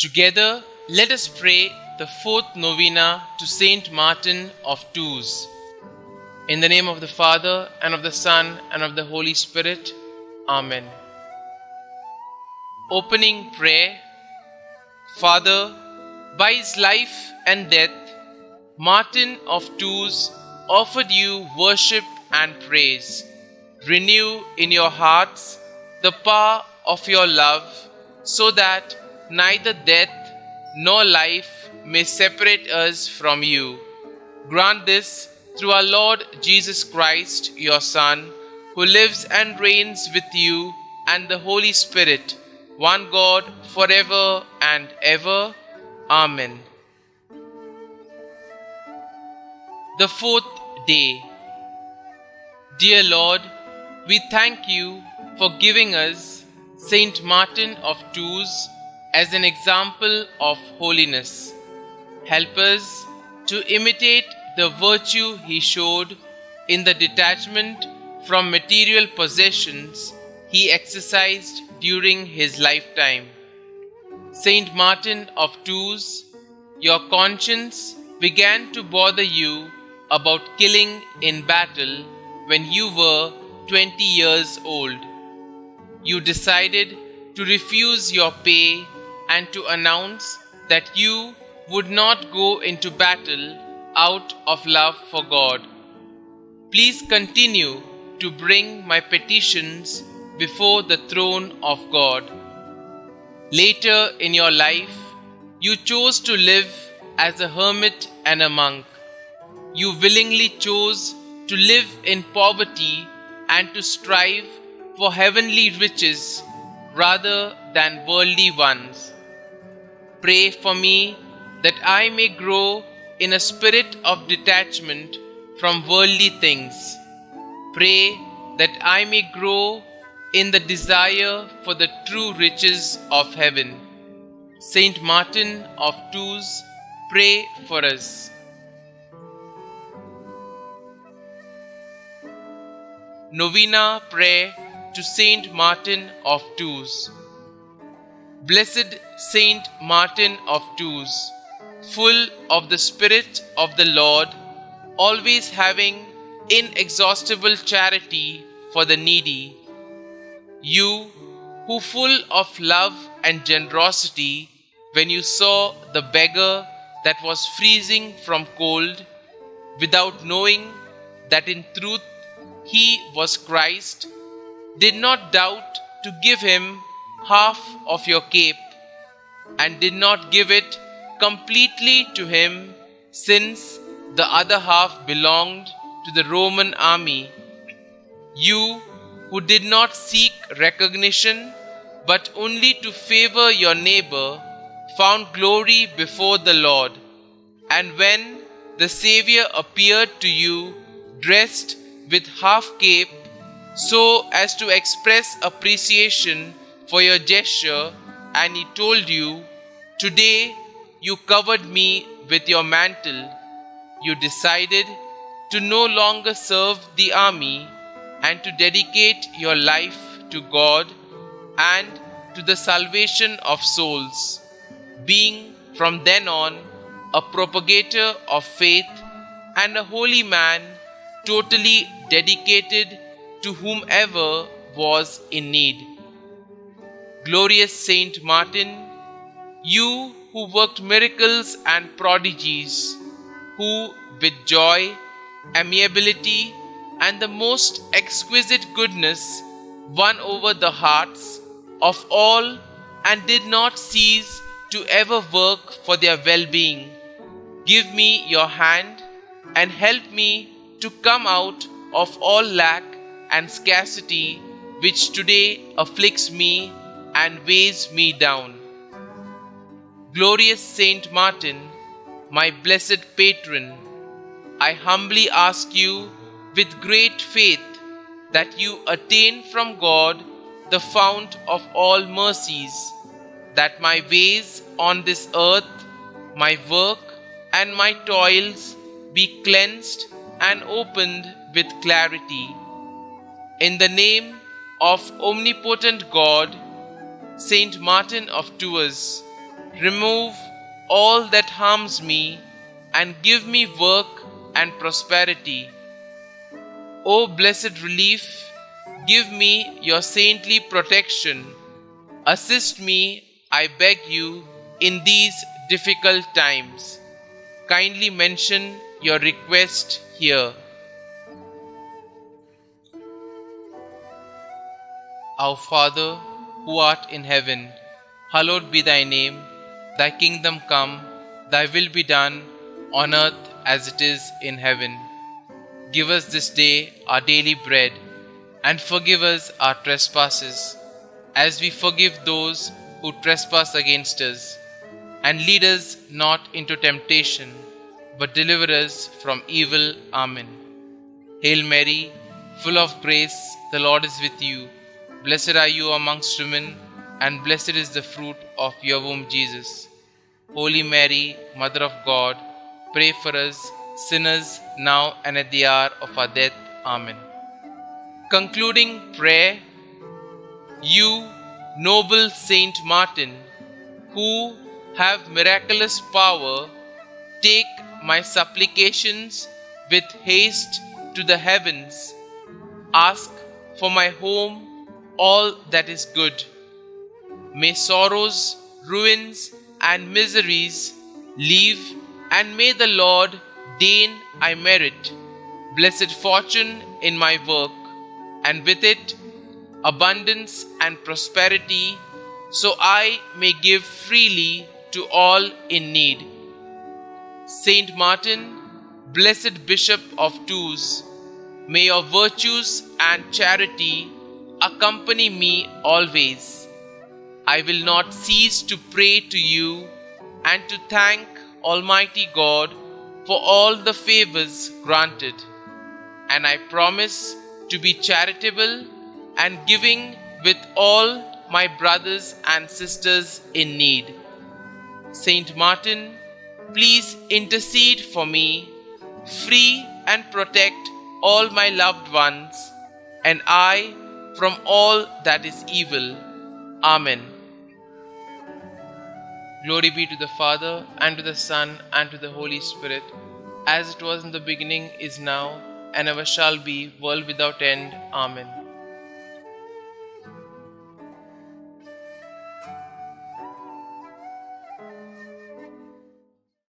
Together, let us pray the fourth novena to Saint Martin of Tours. In the name of the Father, and of the Son, and of the Holy Spirit. Amen. Opening prayer. Father, by his life and death, Martin of Tours offered you worship and praise. Renew in your hearts the power of your love, so that neither death nor life may separate us from you. Grant this through our Lord Jesus Christ, your Son, who lives and reigns with you and the Holy Spirit, one God, forever and ever. Amen. The fourth day. Dear Lord, we thank you for giving us Saint Martin of Tours as an example of holiness. Help us to imitate the virtue he showed in the detachment from material possessions he exercised during his lifetime. Saint Martin of Tours, your conscience began to bother you about killing in battle when you were 20 years old. You decided to refuse your pay and to announce that you would not go into battle out of love for God. Please continue to bring my petitions before the throne of God. Later in your life, you chose to live as a hermit and a monk. You willingly chose to live in poverty and to strive for heavenly riches rather than worldly ones. Pray for me that I may grow in a spirit of detachment from worldly things. Pray that I may grow in the desire for the true riches of heaven. Saint Martin of Tours, pray for us. Novena prayer to Saint Martin of Tours. Blessed Saint Martin of Tours, full of the Spirit of the Lord, always having inexhaustible charity for the needy, you who full of love and generosity, when you saw the beggar that was freezing from cold, without knowing that in truth he was Christ, did not doubt to give him half of your cape, and did not give it completely to him, since the other half belonged to the Roman army. You who did not seek recognition, but only to favor your neighbor, found glory before the Lord. And when the Xavier appeared to you, dressed with half cape, so as to express appreciation for your gesture, and he told you, "Today you covered me with your mantle," you decided to no longer serve the army and to dedicate your life to God and to the salvation of souls, being from then on a propagator of faith and a holy man, totally dedicated to whomever was in need. Glorious Saint Martin, you who worked miracles and prodigies, who with joy, amiability, and the most exquisite goodness won over the hearts of all and did not cease to ever work for their well-being, give me your hand and help me to come out of all lack and scarcity which today afflicts me and weighs me down. Glorious Saint Martin, my blessed patron, I humbly ask you with great faith that you attain from God the fount of all mercies, that my ways on this earth, my work and my toils be cleansed and opened with clarity. In the name of omnipotent God, Saint Martin of Tours, Remove all that harms me and give me work and prosperity. O blessed relief, give me your saintly protection. Assist me, I beg you, in these difficult times. Kindly mention your request here. Our Father, who art in heaven, hallowed be thy name. Thy kingdom come, thy will be done, on earth as it is in heaven. Give us this day our daily bread, and forgive us our trespasses, as we forgive those who trespass against us. And lead us not into temptation, but deliver us from evil. Amen. Hail Mary, full of grace, the Lord is with you. Blessed are you amongst women, and blessed is the fruit of your womb, Jesus. Holy Mary, Mother of God, pray for us sinners now and at the hour of our death. Amen. Concluding prayer. You, noble Saint Martin, who have miraculous power, take my supplications with haste to the heavens. Ask for my home all that is good. May sorrows, ruins, and miseries leave, and may the Lord deign I merit blessed fortune in my work, and with it abundance and prosperity, so I may give freely to all in need. Saint Martin, blessed Bishop of Tours, may your virtues and charity accompany me always. I will not cease to pray to you and to thank Almighty God for all the favors granted, and I promise to be charitable and giving with all my brothers and sisters in need. Saint Martin, please intercede for me, free and protect all my loved ones, and I from all that is evil. Amen. Glory be to the Father, and to the Son, and to the Holy Spirit, as it was in the beginning, is now, and ever shall be, world without end. Amen.